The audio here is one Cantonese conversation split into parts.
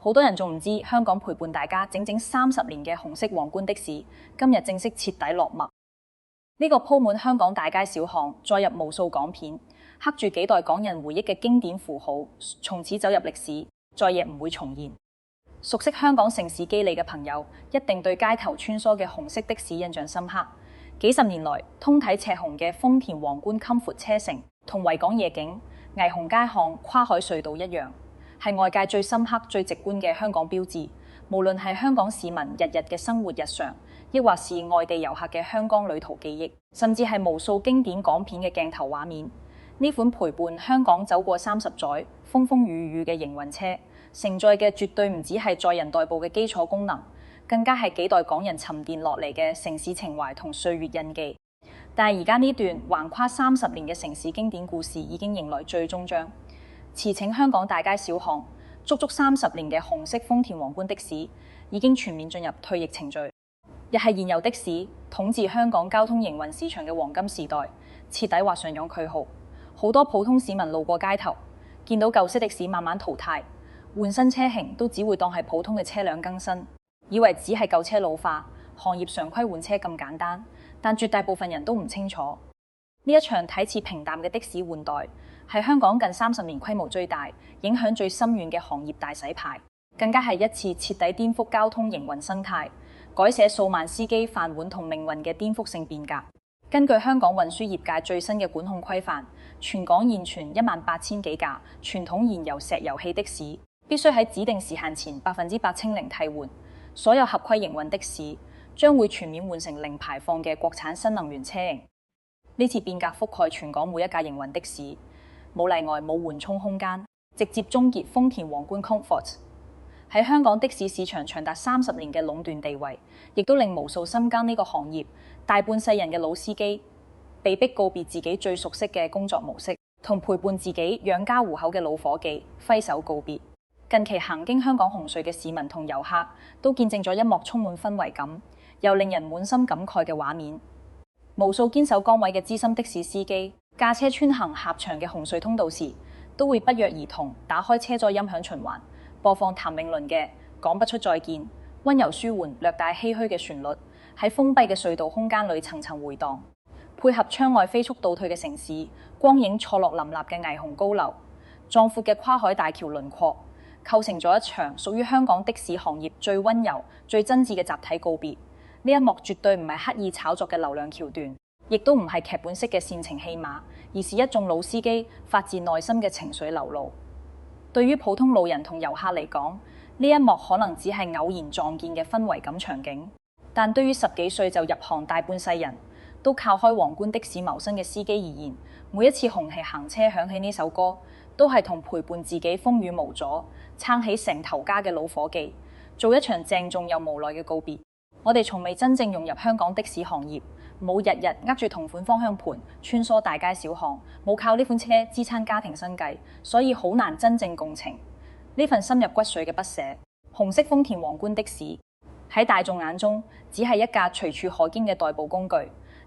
好多人仲唔知香港陪伴大家整整30年嘅紅色皇冠的士，今日正式徹底落幕。呢個鋪滿香港大街小巷，載入無數港片，刻住幾代港人回憶嘅經典符號，從此走入歷史，再也唔會重現。熟悉香港城市肌理嘅朋友，一定對街頭穿梭嘅紅色的士印象深刻。幾十年來，通體赤紅嘅豐田皇冠襟闊車城，同維港夜景、霓虹街巷、跨海隧道一樣，係外界最深刻、最直觀嘅香港標誌。無論係香港市民日日嘅生活日常，亦或是外地遊客嘅香港旅途記憶，甚至係無數經典港片嘅鏡頭畫面，呢款陪伴香港走過30載、風風雨雨嘅營運車，承載嘅絕對唔止係載人代步嘅基礎功能，更加係幾代港人沉澱落嚟嘅城市情懷同歲月印記。但係而家呢段橫跨30年嘅城市經典故事已經迎來最終章。馳騁香港大街小巷，足足30年嘅紅色豐田皇冠的士已經全面進入退役程序，亦係燃油的士統治香港交通營運市場嘅黃金時代徹底畫上咗句號。好多普通市民路過街頭，見到舊式的士慢慢淘汰，換新車型都只會當係普通嘅車輛更新，以為只係舊車老化，行業常規換車咁簡單。但絕大部分人都唔清楚，呢一場睇似平淡嘅的士換代，係香港近30年規模最大、影響最深遠嘅行業大洗牌，更加係一次徹底顛覆交通營運生態、改寫數萬司機飯碗同命運嘅顛覆性變革。根據香港運輸業界最新嘅管控規範，全港現存18000幾架傳統燃油石油氣的士，必須喺指定時限前100%清零替換。所有合規營運的士將會全面換成零排放嘅國產新能源車型。呢次變革覆蓋全港每一架營運的士，冇例外，冇緩衝空間，直接終結豐田皇冠 Comfort 喺香港的士市場長達30年嘅壟斷地位，亦都令無數深耕呢個行業大半世人嘅老司機被迫告別自己最熟悉嘅工作模式，同陪伴自己養家糊口嘅老伙計揮手告別。近期行經香港紅隧嘅市民同遊客都見證咗一幕充滿氛圍感又令人滿心感慨嘅畫面。無數堅守崗位嘅資深的士司機駕車穿行狹長嘅紅隧通道時，都會不約而同打開車載音響循環，播放譚詠麟嘅《講不出再見》，溫柔舒緩、略帶唏噓嘅旋律喺封閉嘅隧道空間裏層層迴盪，配合窗外飛速倒退嘅城市，光影錯落林立嘅霓虹高樓，壯闊嘅跨海大橋輪廓，構成咗一場屬於香港的士行業最溫柔、最真摯嘅集體告別。呢一幕絕對唔係刻意炒作嘅流量橋段，亦都唔係劇本式嘅煽情戲碼，而是一眾老司機發自內心嘅情緒流露。對於普通路人同遊客嚟講，呢一幕可能只係偶然撞見嘅氛圍感場景，但對於10幾歲就入行大半世人，都靠開皇冠的士謀生嘅司機而言，每一次紅旗行車響起呢首歌，都係同陪伴自己風雨無阻、撐起成頭家嘅老伙計，做一場鄭重又無奈嘅告別。我哋從未真正融入香港的士行業，冇日日握住同款方向盤穿梭大街小巷，冇靠呢款車支撐家庭生計，所以好難真正共情呢份深入骨髓嘅不捨。紅色豐田皇冠的士喺大眾眼中只係一架隨處可見嘅代步工具，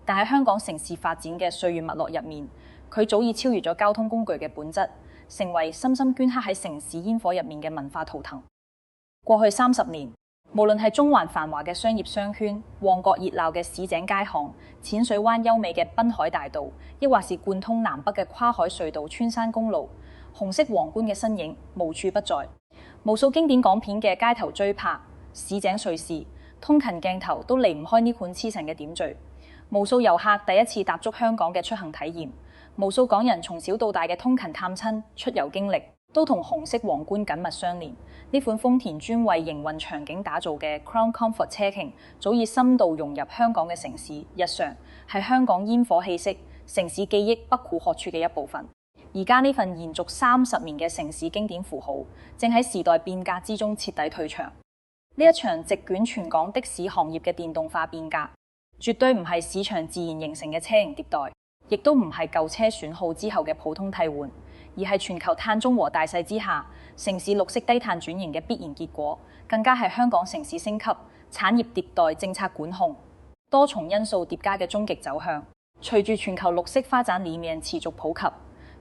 但喺香港城市發展嘅歲月脈絡入面，佢早已超越咗交通工具嘅本質，成為深深鐫刻喺城市煙火入面嘅文化圖騰。過去30年，無論係中環繁華嘅商業商圈、旺角熱鬧嘅市井街巷、淺水灣優美嘅濱海大道，亦或是貫通南北嘅跨海隧道、穿山公路，紅色皇冠嘅身影無處不在。無數經典港片嘅街頭追拍、市井碎事、通勤鏡頭都離唔開呢款痴神嘅點綴。無數遊客第一次踏足香港嘅出行體驗，無數港人從小到大嘅通勤探親、出遊經歷，都同紅色皇冠緊密相連。呢款豐田專為營運場景打造嘅 Crown Comfort 車型，早已深度融入香港嘅城市日常，係香港煙火氣息、城市記憶不可或缺嘅一部分。而家呢份延續30年嘅城市經典符號，正喺時代變革之中徹底退場。呢一場席捲全港的士行業嘅電動化變革，絕對唔係市場自然形成嘅車型迭代，亦都唔係舊車損耗之後嘅普通替換，而係全球碳中和大勢之下，城市綠色低碳轉型嘅必然結果，更加係香港城市升級、產業迭代、政策管控多重因素疊加嘅終極走向。隨住全球綠色發展理念持續普及，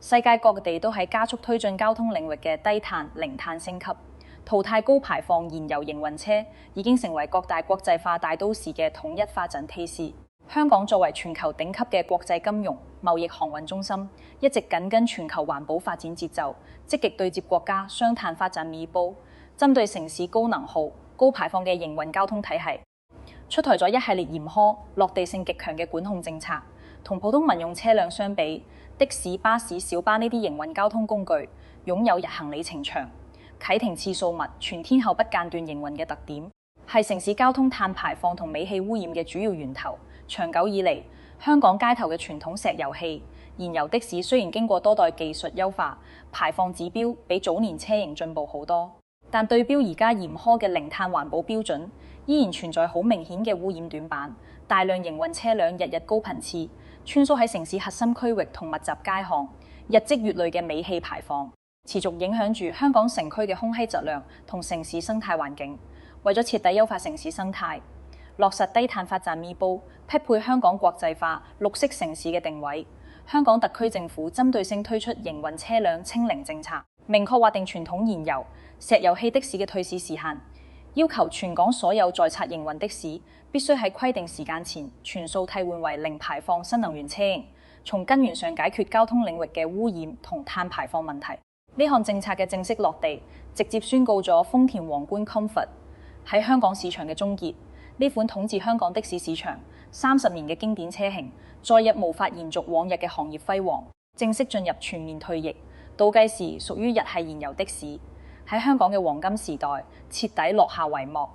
世界各地都喺加速推進交通領域嘅低碳、零碳升級。淘汰高排放燃油營運車，已經成為各大國際化大都市嘅統一發展趨勢。香港作為全球頂級嘅國際金融、貿易航運中心，一直緊跟全球環保發展節奏，積極對接國家雙碳發展尾波，針對城市高能耗、高排放嘅營運交通體系，出台咗一系列嚴苛、落地性極強嘅管控政策。同普通民用車輛相比，的士、巴士、小巴呢啲營運交通工具擁有日行里程長、啟停次數密、全天候不間斷營運嘅特點，係城市交通碳排放同尾氣污染嘅主要源頭。長久以嚟，香港街頭嘅傳統石油氣、燃油的士雖然經過多代技術優化，排放指標比早年車型進步好多，但對標而家嚴苛嘅零碳環保標準，依然存在好明顯嘅污染短板。大量營運車輛日日高頻次穿梭喺城市核心區域同密集街巷，日積月累嘅尾氣排放，持續影響住香港城區嘅空氣質量同城市生態環境。為咗徹底優化城市生態，落實低碳發展尾波，匹配香港國際化綠色城市嘅定位，香港特區政府針對性推出營運車輛清零政策，明確劃定傳統燃油、石油氣的士嘅退市時限，要求全港所有在冊營運的士必須喺規定時間前全數替換為零排放新能源車型，從根源上解決交通領域嘅污染同碳排放問題。呢項政策嘅正式落地，直接宣告咗豐田皇冠 Comfort 喺香港市場嘅終結。呢款統治香港的士市場30年嘅經典車型，再也無法延續往日嘅行業輝煌，正式進入全面退役。倒計時屬於日系燃油的士喺香港嘅黃金時代徹底落下帷幕。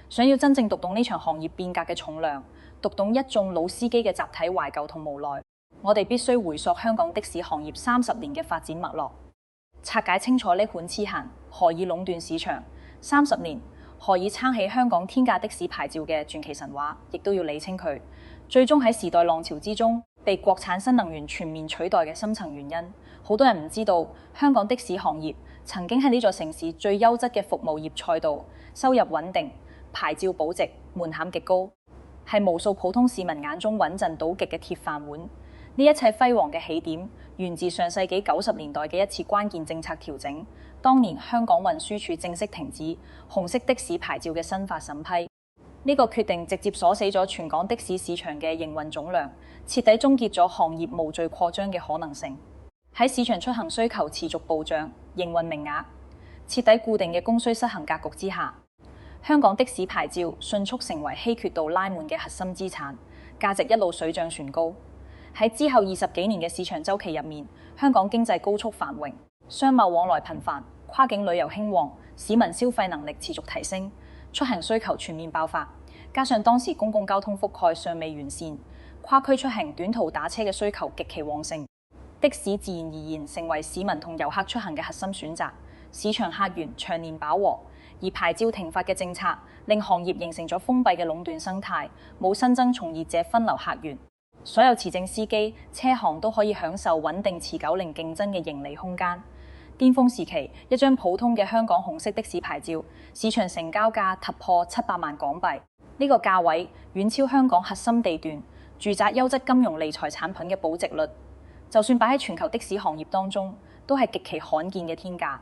想要真正讀懂呢場行業變革嘅重量，讀懂一眾老司機嘅集體懷舊同無奈，我哋必須回溯香港的士行業30年嘅發展脈絡，拆解清楚呢款痴閒何以壟斷市場30年，何以撐起香港天價的士牌照嘅傳奇神話，亦都要理清佢最終喺時代浪潮之中被國產新能源全面取代嘅深層原因。好多人唔知道，香港的士行業曾經係呢座城市最優質嘅服務業賽道，收入穩定，牌照保值，門檻極高，係無數普通市民眼中穩陣到極嘅鐵飯碗。呢一切輝煌嘅起點，源自上世紀90年代嘅一次關鍵政策調整。當年香港運輸署正式停止紅色的士牌照嘅新法審批，呢個決定直接鎖死咗全港的士市場嘅營運總量，徹底終結咗行業無序擴張嘅可能性。喺市場出行需求持續暴漲、營運名額徹底固定嘅供需失衡格局之下，香港的士牌照迅速成為稀缺度拉滿嘅核心資產，價值一路水漲船高。喺之後20幾年嘅市場週期入面，香港經濟高速繁榮，商貿往來頻繁，跨境旅遊興旺，市民消費能力持續提升，出行需求全面爆發。加上當時公共交通覆蓋尚未完善，跨區出行、短途打車嘅需求極其旺盛，的士自然而然成為市民同遊客出行嘅核心選擇，市場客源長年飽和。而牌照停發嘅政策令行業形成咗封閉嘅壟斷生態，冇新增從業者分流客源，所有持證司機、車行都可以享受穩定持久零競爭嘅盈利空間。巔峰時期，一張普通嘅香港紅色的士牌照市場成交價突破700萬港幣，呢個價位遠超香港核心地段住宅優質金融理財產品嘅保值率，就算擺喺全球的士行業當中，都係極其罕見嘅天價。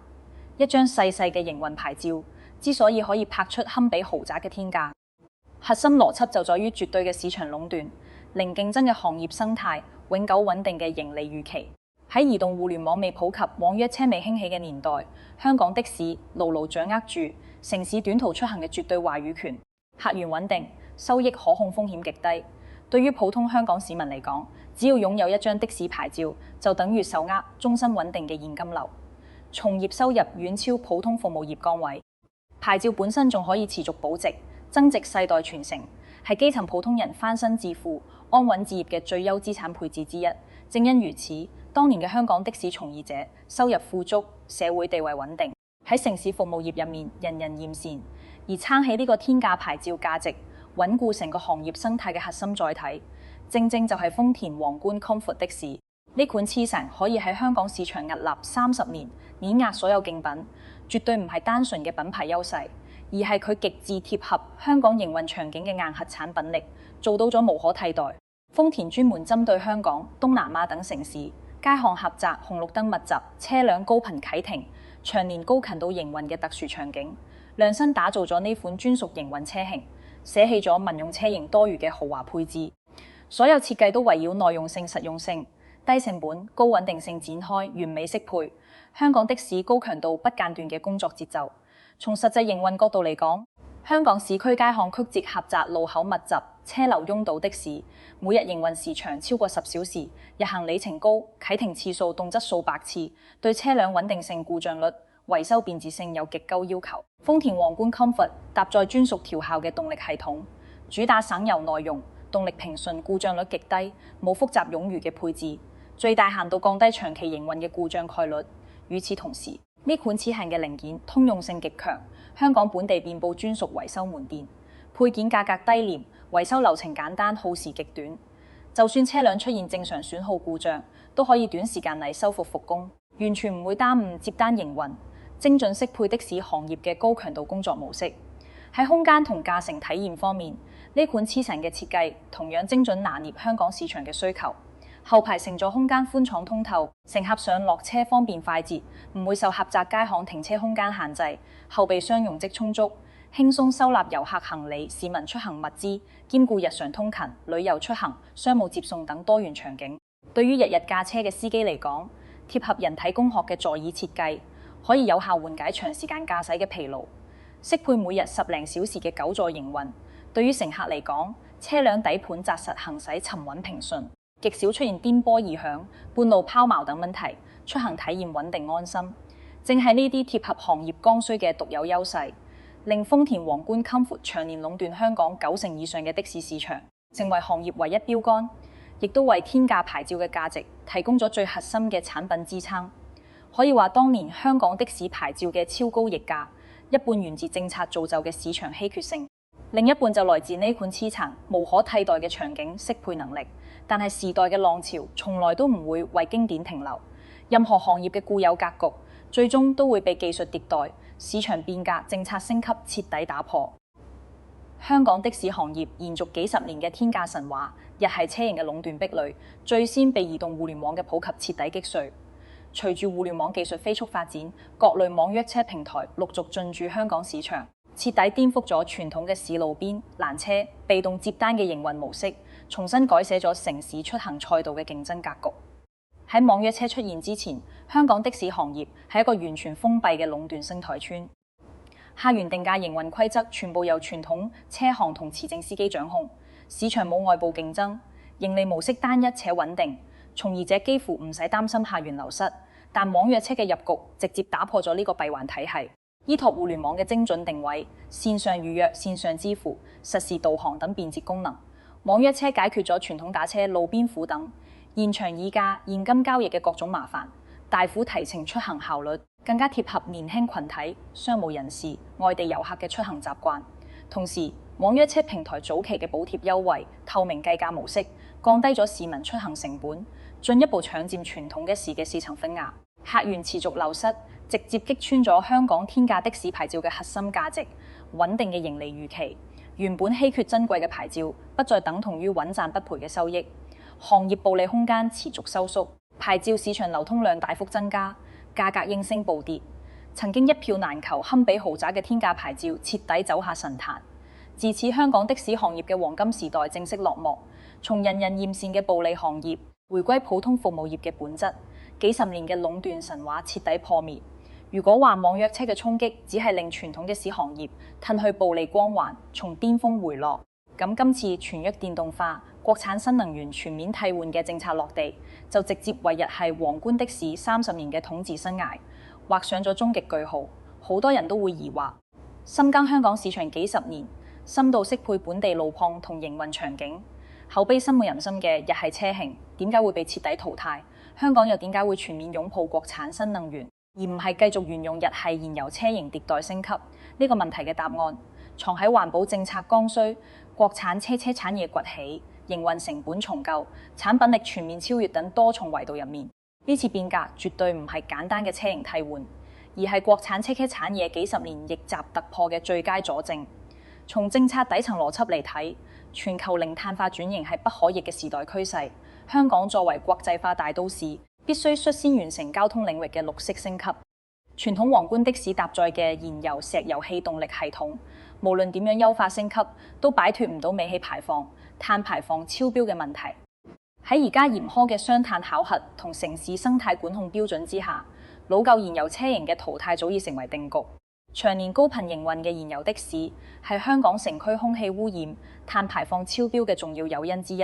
一張細細嘅營運牌照之所以可以拍出堪比豪宅嘅天價，核心邏輯就在於絕對嘅市場壟斷、零競爭嘅行業生態、永久穩定嘅盈利預期。喺移動互聯網未普及、網約車未興起嘅年代，香港的士牢牢掌握住城市短途出行嘅絕對話語權，客源穩定，收益可控，風險極低。對於普通香港市民嚟講，只要擁有一張的士牌照，就等於手握終身穩定嘅現金流，從業收入遠超普通服務業崗位。牌照本身仲可以持續保值、增值、世代傳承，係基層普通人翻身致富、安穩置業嘅最優資產配置之一。正因如此，當年嘅香港的士從業者收入富足，社會地位穩定，喺城市服務業入面人人艷羨。而撐起呢個天價牌照價值、穩固成個行業生態嘅核心載體，正正就係豐田皇冠 Comfort 的士。呢款痴神可以喺香港市場屹立30年，碾壓所有競品，絕對唔係單純嘅品牌優勢，而係佢極致貼合香港營運場景嘅硬核產品力，做到咗無可替代。豐田專門針對香港、東南亞等城市，街巷狹窄、紅綠燈密集、車輛高頻啟停，長年高強度營運嘅特殊場景，量身打造咗呢款專屬營運車型，捨棄咗民用車型多餘嘅豪華配置，所有設計都圍繞耐用性、實用性、低成本、高穩定性展開，完美適配香港的士高強度不間斷嘅工作節奏。從實際營運角度嚟講，香港市區街巷曲折狹窄、路口密集、車流擁堵的士，每日營運時長超過10小時，日行里程高，啟停次數動輒數百次，對車輛穩定性、故障率、維修便捷性有極高要求。豐田皇冠 Comfort 搭載專屬調校嘅動力系統，主打省油耐用、動力平順、故障率極低、冇複雜冗餘嘅配置，最大限度降低長期營運嘅故障概率。與此同時，呢款此行嘅零件通用性極強，香港本地遍佈專屬維修門店，配件價格低廉，維修流程簡單，耗時極短。就算車輛出現正常損耗故障，都可以短時間內修復復工，完全唔會耽誤接單營運。精準適配的士行業嘅高強度工作模式。喺空間同駕乘體驗方面，呢款此行嘅設計同樣精準拿捏香港市場嘅需求。後排乘坐空間寬敞通透，乘客上落車方便快捷，唔會受狹窄街巷停車空間限制。後備箱容積充足，輕鬆收納遊客行李、市民出行物資，兼顧日常通勤、旅遊出行、商務接送等多元場景。對於日日駕車嘅司機嚟講，貼合人體工學嘅座椅設計，可以有效緩解長時間駕駛嘅疲勞。適配每日10零小時嘅9座營運，對於乘客嚟講，車輛底盤紮實，行駛沉穩平順，極少出現顛簸異響、半路拋錨等問題，出行體驗穩定安心。正係呢啲貼合行業剛需嘅獨有優勢，令豐田皇冠 Comfort 長年壟斷香港90%以上嘅的士市場，成為行業唯一標杆，亦都為天價牌照嘅價值提供咗最核心嘅產品支撐。可以話，當年香港的士牌照嘅超高溢價，一半源自政策造就嘅市場稀缺性，另一半就來自呢款痴殘無可替代嘅場景適配能力。但係時代嘅浪潮從來都唔會為經典停留，任何行業嘅固有格局，最終都會被技術迭代、市場變革、政策升級徹底打破。香港的士行業延續幾十年嘅天價神話，日系車型嘅壟斷壁壘，最先被移動互聯網嘅普及徹底擊碎。隨住互聯網技術飛速發展，各類網約車平台陸續進駐香港市場，徹底顛覆咗傳統嘅市路邊攔車、被動接單嘅營運模式，重新改寫咗城市出行賽道嘅競爭格局。喺網約車出現之前，香港的士行業係一個完全封閉嘅壟斷生態圈，客源定價營運規則全部由傳統車行同持證司機掌控，市場冇外部競爭，盈利模式單一且穩定。從業者幾乎唔使擔心客源流失，但網約車嘅入局直接打破咗呢個閉環體系。依託互聯網嘅精準定位、線上預約、線上支付、實時導航等便捷功能，網約車解決咗傳統打車、路邊苦等、現場議價、現金交易嘅各種麻煩，大幅提升出行效率，更加貼合年輕群體、商務人士、外地遊客嘅出行習慣。同時，網約車平台早期嘅補貼優惠、透明計價模式，降低咗市民出行成本，進一步搶佔傳統的士嘅市場份額。客源持續流失，直接擊穿咗香港天價的士牌照嘅核心價值，穩定嘅盈利預期。原本稀缺珍貴嘅牌照，不再等同於穩賺不賠嘅收益。行業暴利空間持續收縮，牌照市場流通量大幅增加，價格應聲暴跌。曾經一票難求、堪比豪宅嘅天價牌照，徹底走下神壇。自此，香港的士行業嘅黃金時代正式落幕，從人人艷羨嘅暴利行業，回歸普通服務業嘅本質。幾十年嘅壟斷神話徹底破滅。如果話網約車嘅衝擊只係令傳統的士行業褪去暴利光環，從巔峰回落，咁今次全域電動化、國產新能源全面替換嘅政策落地，就直接為日系皇冠的士30年嘅統治生涯畫上咗終極句號。好多人都會疑惑，深耕香港市場幾十年，深度適配本地路況同營運場景，口碑深入人心嘅日系車型，點解會被徹底淘汰？香港又點解會全面擁抱國產新能源，而唔係繼續沿用日系燃油車型迭代升級？呢個問題嘅答案藏喺環保政策剛需、國產車產業崛起、營運成本重構、產品力全面超越等多重維度入面。呢次變革絕對唔係簡單嘅車型替換，而係國產車產業幾十年逆襲突破嘅最佳佐證。從政策底層邏輯嚟睇，全球零碳化轉型係不可逆嘅時代趨勢。香港作為國際化大都市，必須率先完成交通領域嘅綠色升級。傳統皇冠的士搭載嘅燃油、石油氣動力系統，無論點樣優化升級，都擺脫唔到尾氣排放、碳排放超標嘅問題。喺而家嚴苛嘅雙碳考核同城市生態管控標準之下，老舊燃油車型嘅淘汰早已成為定局。長年高頻營運嘅燃油的士係香港城區空氣污染、碳排放超標嘅重要誘因之一。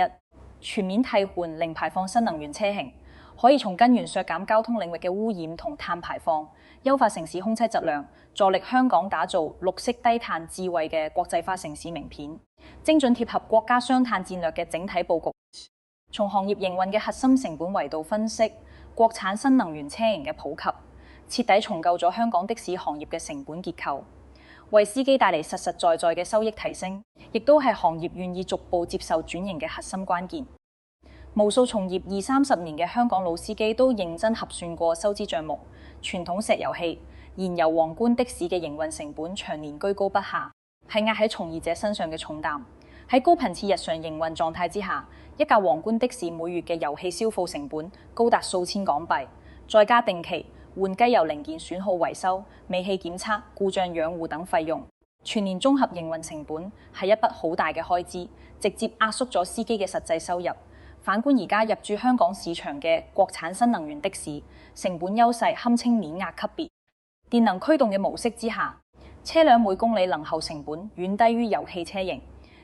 全面替換零排放新能源車型，可以從根源削減交通領域嘅污染同碳排放，優化城市空氣質量，助力香港打造綠色低碳智慧嘅國際化城市名片，精準貼合國家雙碳戰略嘅整體佈局。從行業營運嘅核心成本維度分析，國產新能源車型嘅普及，徹底重構咗香港的士行業嘅成本結構，為司機帶嚟實實在在嘅收益提升，亦都係行業願意逐步接受轉型嘅核心關鍵。無數從業20-30年嘅香港老司機都認真核算過收支帳目，傳統石油氣、燃油皇冠的士嘅營運成本長年居高不下，係壓喺從業者身上嘅重擔。喺高頻次日常營運狀態之下，一架皇冠的士每月嘅油氣消耗成本高達數千港幣，再加定期換機油零件損耗維修、尾氣檢測、故障養護等費用，全年綜合營運成本係一筆好大嘅開支，直接壓縮咗司機嘅實際收入。反觀而家入駐香港市場嘅國產新能源的士，成本優勢堪稱碾壓級別。電能驅動嘅模式之下，車輛每公里能耗成本遠低於油氣車型。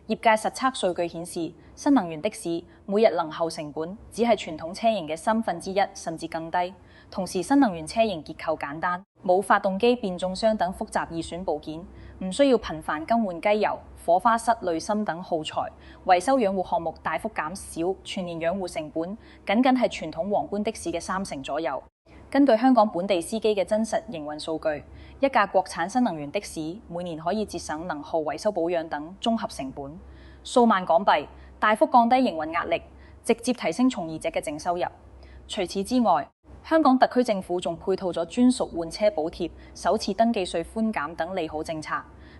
業界實測數據顯示，新能源的士每日能耗成本只係傳統車型嘅1/3，甚至更低。同時，新能源車型結構簡單，冇發動機、變速箱等複雜易損部件，唔需要頻繁更換機油、火花塞、濾芯等耗材，維修養護項目大幅減少，全年養護成本僅係傳統皇冠的士嘅30%左右。根據香港本地司機嘅真實營運數據，一架國產新能源的士每年可以節省能耗、維修保養等綜合成本數萬港幣，大幅降低營運壓力，直接提升從業者嘅淨收入。除此之外，香港特區政府仲配套咗專屬換車補貼、首次登記稅寬減等利好政策，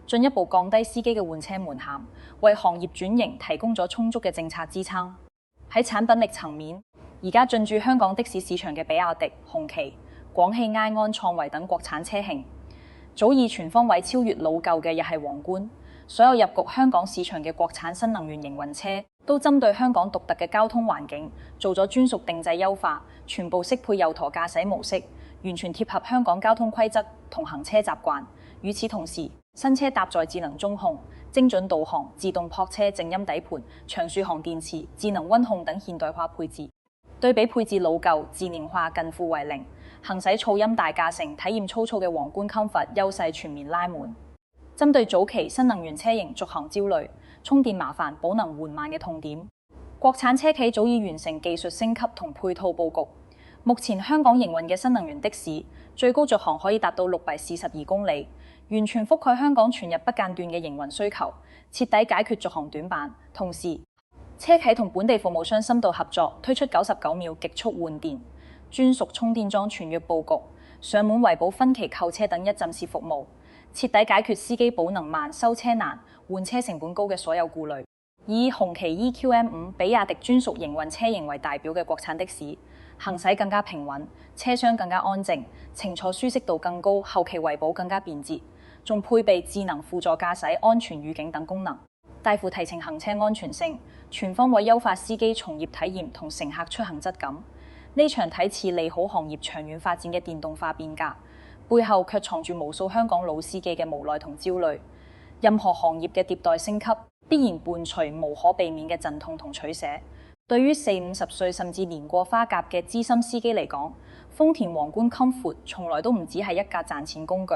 進一步降低司機嘅換車門檻，為行業轉型提供咗充足嘅政策支撐。喺產品力層面，而家進駐香港的士市場嘅比亞迪、紅旗、廣汽埃安、創維等國產車型，早已全方位超越老舊嘅日系皇冠。所有入局香港市場嘅國產新能源營運車，都針對香港獨特嘅交通環境做咗專屬定製優化，全部適配右舵駕駛模式，完全貼合香港交通規則同行車習慣。與此同時，新車搭載智能中控、精準導航、自動泊車、靜音底盤、長續航電池、智能溫控等現代化配置。對比配置老舊、智能化近乎為零，行駛噪音大駕乘、體驗粗糙嘅皇冠 Comfort 優勢全面拉滿。針對早期新能源車型續航焦慮、充電麻煩、保能緩慢嘅痛點，國產車企早已完成技術升級同配套佈局。目前香港營運嘅新能源的士，最高續航可以達到642公里，完全覆蓋香港全日不間斷嘅營運需求，徹底解決續航短板。同時，車企同本地服務商深度合作，推出99秒極速換電、專屬充電樁全域佈局、上門維保分期購車等一站式服務，徹底解決司機保能慢、收車難、換車成本高嘅所有顧慮。以紅旗 EQM5 比亞迪專屬營運車型為代表嘅國產的士，行駛更加平穩，車廂更加安靜，乘坐舒適度更高，後期維保更加便捷，仲配備智能輔助駕駛、安全預警等功能，大幅提升行車安全性，全方位優化司機從業體驗同乘客出行質感。呢場睇似利好行業長遠發展嘅電動化變革，背後卻藏住無數香港老司機嘅無奈同焦慮。任何行業嘅迭代升級，必然伴隨無可避免嘅陣痛同取捨。對於40-50歲甚至年過花甲嘅資深司機嚟講，豐田皇冠 Comfort 從來都唔只係一架賺錢工具，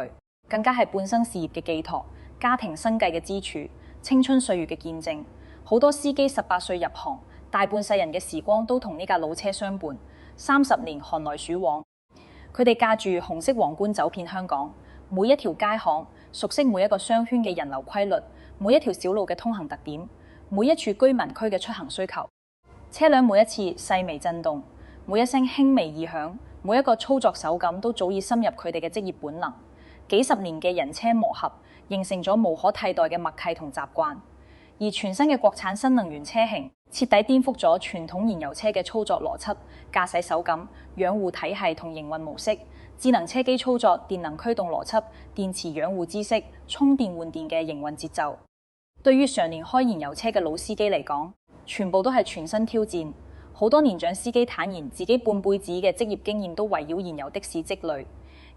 更加係半生事業嘅寄託、家庭生計嘅支柱、青春歲月嘅見證。好多司機18歲入行，大半世人嘅時光都同呢架老車相伴，30年寒來暑往。佢哋駕住紅色皇冠走遍香港，每一條街巷，熟悉每一個商圈嘅人流規律，每一條小路嘅通行特點，每一處居民區嘅出行需求。車輛每一次細微震動，每一聲輕微異響，每一個操作手感都早已深入佢哋嘅職業本能。幾十年嘅人車磨合，形成咗無可替代嘅默契同習慣。而全新嘅國產新能源車型，徹底顛覆咗傳統燃油車嘅操作邏輯、駕駛手感、養護體系同營運模式，智能車機操作、電能驅動邏輯、電池養護知識、充電換電嘅營運節奏，對於常年開燃油車嘅老司機嚟講，全部都係全新挑戰。好多年長司機坦言，自己半輩子嘅職業經驗都圍繞燃油的士積累，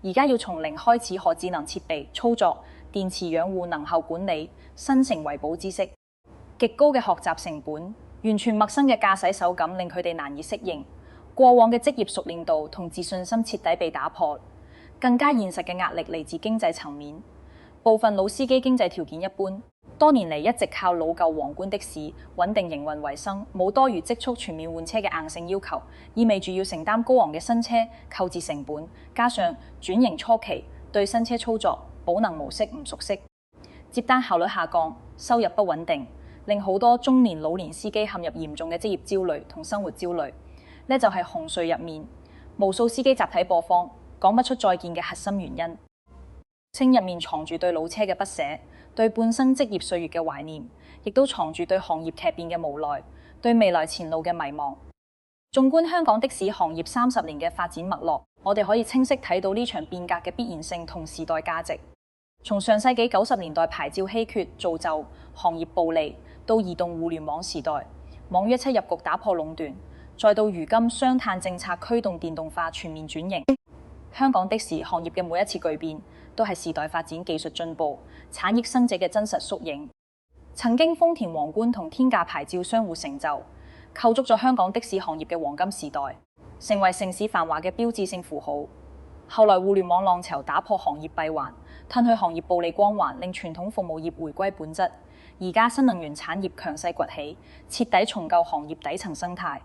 而家要從零開始學智能設備操作、電池養護、能耗管理、新城維保知識，極高嘅學習成本，完全陌生嘅駕駛手感令佢哋難以適應。過往嘅職業熟練度同自信心徹底被打破，更加現實嘅壓力嚟自經濟層面。部分老司機經濟條件一般，多年嚟一直靠老舊皇冠的士穩定營運為生，冇多餘積蓄全面換車嘅硬性要求，意味住要承擔高昂嘅新車購置成本，加上轉型初期對新車操作保能模式唔熟悉，接單效率下降，收入不穩定，令好多中年老年司機陷入嚴重嘅職業焦慮同生活焦慮。呢就係紅隧入面無數司機集體播放講不出再見嘅核心原因，稱入面藏住對老車嘅不捨，對半生職業歲月嘅懷念，亦都藏住對行業劇變嘅無奈，對未來前路嘅迷茫。縱觀香港的士行業30年嘅發展脈絡，我哋可以清晰睇到呢場變革嘅必然性同時代價值。從上世紀90年代牌照稀缺造就行業暴利，到移動互聯網時代，網約車入局打破壟斷，再到如今雙碳政策驅動電動化全面轉型，香港的士行業嘅每一次巨變，都係時代發展、技術進步、產業升值嘅真實縮影。曾經豐田皇冠同天價牌照相互成就，構築咗香港的士行業嘅黃金時代，成為城市繁華嘅標誌性符號。後來互聯網浪潮打破行業閉環，褪去行業暴利光環，令傳統服務業回歸本質。而家新能源產業強勢崛起，徹底重構行業底層生態。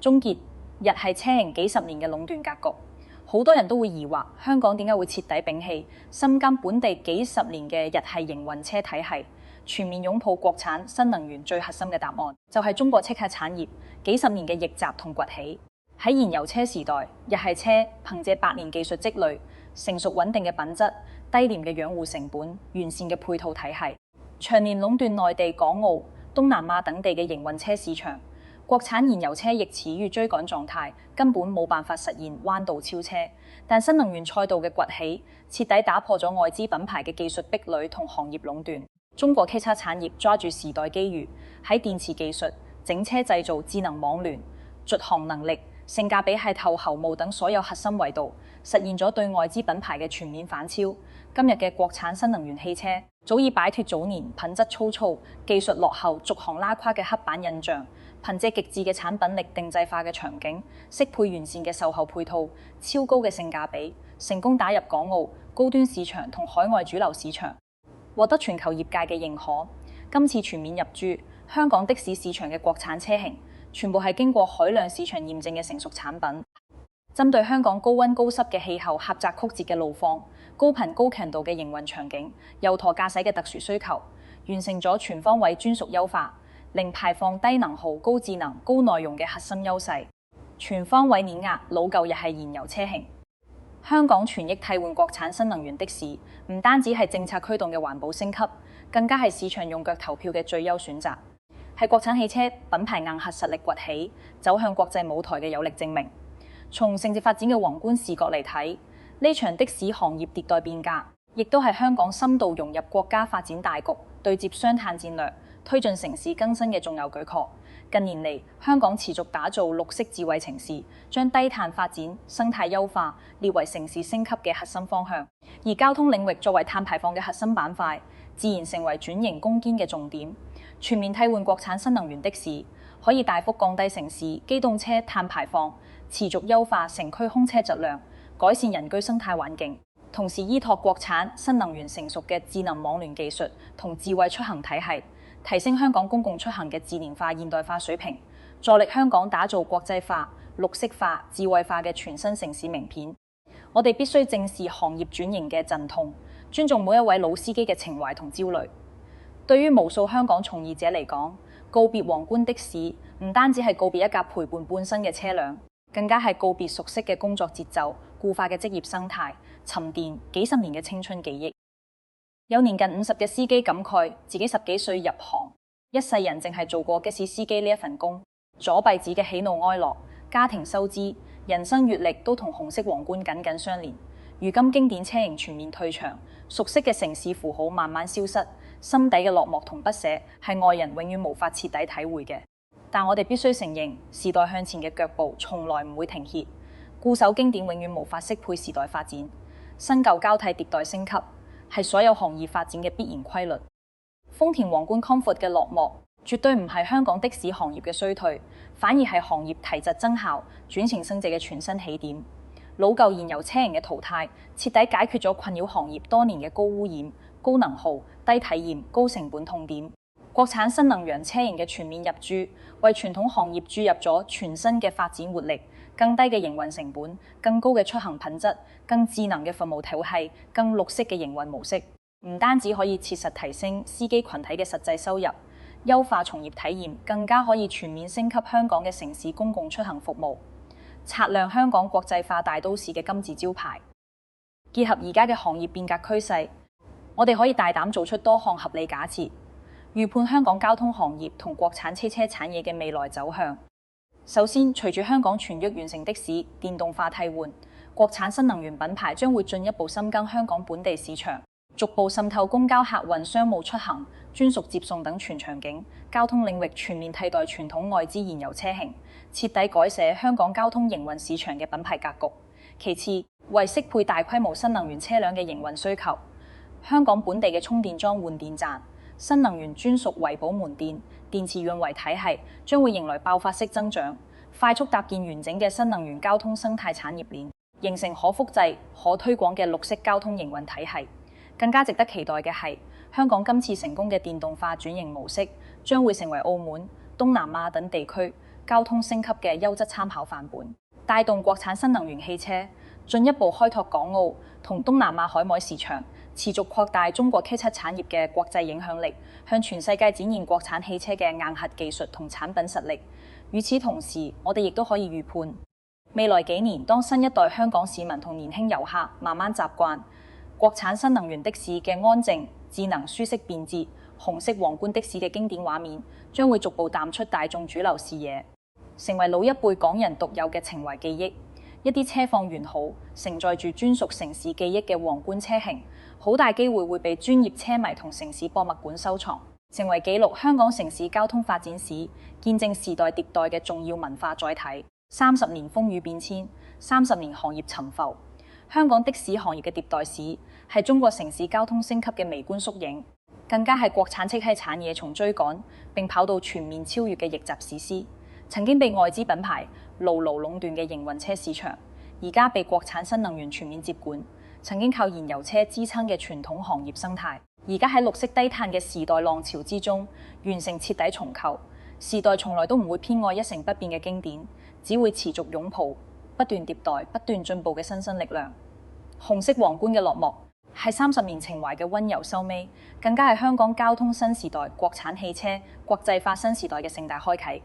終結日系車營幾十年嘅壟斷格局，好多人都會疑惑香港點解會徹底摒棄深耕本地幾十年嘅日系營運車體系，全面擁抱國產新能源。最核心嘅答案就係中國汽車產業幾十年嘅逆襲同崛起。喺燃油車時代，日系車憑借百年技術積累、成熟穩定嘅品質、低廉嘅養護成本、完善嘅配套體系，長年壟斷內地、港澳、東南亞等地嘅營運車市場。國產燃油車亦處於追趕狀態，根本冇辦法實現彎道超車。但新能源賽道嘅崛起，徹底打破咗外資品牌嘅技術壁壘同行業壟斷。中國汽車產業抓住時代機遇，喺電池技術、整車製造、智能網聯、續航能力、性價比係透喉務等所有核心維度，實現咗對外資品牌嘅全面反超。今日嘅國產新能源汽車早已擺脫早年品質粗糙、技術落後、續航拉胯嘅刻板印象，憑借極致嘅產品力、定制化嘅場景、適配完善嘅售後配套、超高嘅性價比，成功打入港澳高端市場同海外主流市場，獲得全球業界嘅認可。今次全面入駐香港的士市場嘅國產車型，全部係經過海量市場驗證嘅成熟產品，針對香港高溫高濕嘅氣候、狹窄曲折嘅路況、高頻高強度嘅營運場景、右舵駕駛嘅特殊需求，完成咗全方位專屬優化。零排放、低能耗、高智能、高內容嘅核心優勢，全方位碾壓老舊日系燃油車型。香港全力替換國產新能源的士，唔單止係政策驅動嘅環保升級，更加係市場用腳投票嘅最優選擇，係國產汽車品牌硬核實力崛起、走向國際舞台嘅有力證明。從城市發展嘅宏觀視角嚟睇，呢場的士行業迭代變革，亦都係香港深度融入國家發展大局、對接雙碳戰略、推進城市更新嘅重要舉措。近年嚟，香港持續打造綠色智慧城市，將低碳發展、生態優化列為城市升級嘅核心方向。而交通領域作為碳排放嘅核心板塊，自然成為轉型攻堅嘅重點。全面替換國產新能源的士，可以大幅降低城市機動車碳排放，持續優化城區空車質量，改善人居生態環境。同時依託國產新能源成熟嘅智能網聯技術同智慧出行體系，提升香港公共出行嘅智能化現代化水平，助力香港打造國際化、綠色化、智慧化嘅全新城市名片。我哋必須正視行業轉型嘅陣痛，尊重每一位老司機嘅情懷同焦慮。對於無數香港從業者嚟講，告別皇冠的士唔單止係告別一架陪伴半生嘅車輛，更加係告別熟悉嘅工作節奏、固化嘅職業生態、沉澱幾十年嘅青春記憶。有年近50嘅司機感慨自己10幾歲入行，一世人淨係做過的士司機呢一份工，左臂子嘅喜怒哀樂、家庭收支、人生閱歷都同紅色皇冠緊緊相連。如今經典車型全面退場，熟悉嘅城市符號慢慢消失，心底嘅落寞同不捨係外人永遠無法徹底體會嘅。但我哋必須承認，時代向前嘅腳步從來唔會停歇，固守經典永遠無法適配時代發展，新舊交替迭代升級，係所有行業發展嘅必然規律。豐田皇冠 Comfort 嘅落寞，絕對唔係香港的士行業嘅衰退，反而係行業提質增效、轉型升值嘅全新起點。老舊燃油車型嘅淘汰，徹底解決咗困擾行業多年嘅高污染、高能耗、低體驗、高成本痛點。國產新能源車型嘅全面入駐，為傳統行業注入咗全新嘅發展活力，更低嘅營運成本、更高嘅出行品質、更智能嘅服務體系、更綠色嘅營運模式，唔單止可以切實提升司機群體嘅實際收入，優化從業體驗，更加可以全面升級香港嘅城市公共出行服務，擦亮香港國際化大都市嘅金字招牌。結合而家嘅行業變革趨勢，我哋可以大膽做出多項合理假設，預判香港交通行業同國產車產業嘅未來走向。首先，隨住香港全域完成的士電動化替換，國產新能源品牌將會進一步深耕香港本地市場，逐步滲透公交客運、商務出行、專屬接送等全場景交通領域，全面替代傳統外資燃油車型，徹底改寫香港交通營運市場嘅品牌格局。其次，為適配大規模新能源車輛嘅營運需求，香港本地嘅充電樁換電站、新能源專屬維保門店、電池運維體系將會迎來爆發式增長，快速搭建完整嘅新能源交通生態產業鏈，形成可複製、可推廣嘅綠色交通營運體系。更加值得期待嘅係，香港今次成功嘅電動化轉型模式，將會成為澳門、東南亞等地區交通升級嘅優質參考範本，帶動國產新能源汽車進一步開拓港澳同東南亞海外市場，持續擴大中國 K7 產業嘅國際影響力，向全世界展現國產汽車嘅硬核技術同產品實力。與此同時，我哋亦都可以預判，未來幾年當新一代香港市民同年輕遊客慢慢習慣國產新能源的士嘅安靜、智能、舒適、便捷，紅色皇冠的士嘅經典畫面將會逐步淡出大眾主流視野，成為老一輩港人獨有嘅情懷記憶。一啲車況完好、承載住專屬城市記憶嘅皇冠車型，好大機會會被專業車迷同城市博物館收藏，成為記錄香港城市交通發展史、見證時代迭代嘅重要文化載體。30年風雨變遷，30年行業沉浮，香港的士行業嘅迭代史係中國城市交通升級嘅微觀縮影，更加係國產車系產業從追趕並跑到全面超越嘅逆襲史詩。曾經被外資品牌牢牢壟斷嘅營運車市場，而家被國產新能源全面接管。曾經靠燃油車支撐嘅傳統行業生態，而家喺綠色低碳嘅時代浪潮之中，完成徹底重構。時代從來都唔會偏愛一成不變嘅經典，只會持續擁抱不斷迭代、不斷進步嘅新生力量。紅色皇冠嘅落幕，係30年情懷嘅溫柔收尾，更加係香港交通新時代、國產汽車國際化新時代嘅盛大開啟。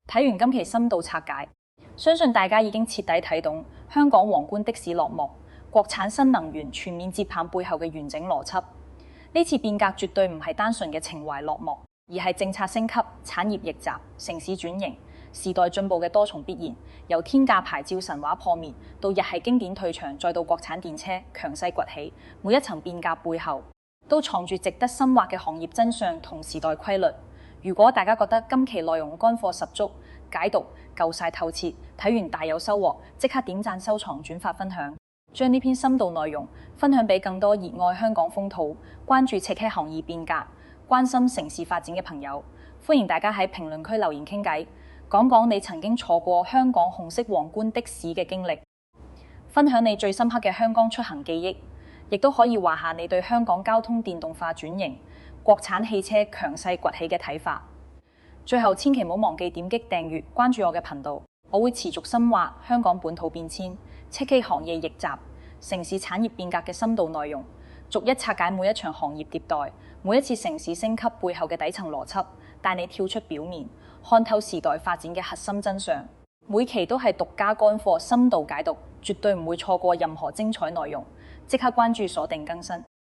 睇完今期深度拆解，相信大家已經徹底睇懂香港皇冠的士落幕、國產新能源全面接棒背後嘅完整邏輯。呢次變革絕對唔係單純嘅情懷落幕，而係政策升級、產業逆襲、城市轉型、時代進步嘅多重必然。由天價牌照神話破滅，到日系經典退場，再到國產電車強勢崛起，每一層變革背後都藏住值得深挖嘅行業真相同時代規律。如果大家覺得今期內容乾貨十足，解讀夠晒透徹，睇完大有收穫，即刻點讚、收藏、轉發、分享，將呢篇深度內容分享俾更多熱愛香港風土、關注赤溪行業變革、關心城市發展嘅朋友。歡迎大家喺評論區留言傾偈，講講你曾經坐過香港紅色皇冠的士嘅經歷，分享你最深刻嘅香港出行記憶，亦都可以話下你對香港交通電動化轉型、國產汽車強勢崛起嘅睇法。最後千祈唔好忘記點擊訂閱關注我嘅頻道，我會持續深挖香港本土變遷、赤溪行業逆襲、城市產業變革嘅深度內容，逐一拆解每一場行業迭代、每一次城市升級背後嘅底層邏輯，帶你跳出表面，看透時代發展嘅核心真相。每期都係獨家乾貨深度解讀，絕對唔會錯過任何精彩內容。即刻關注鎖定更新。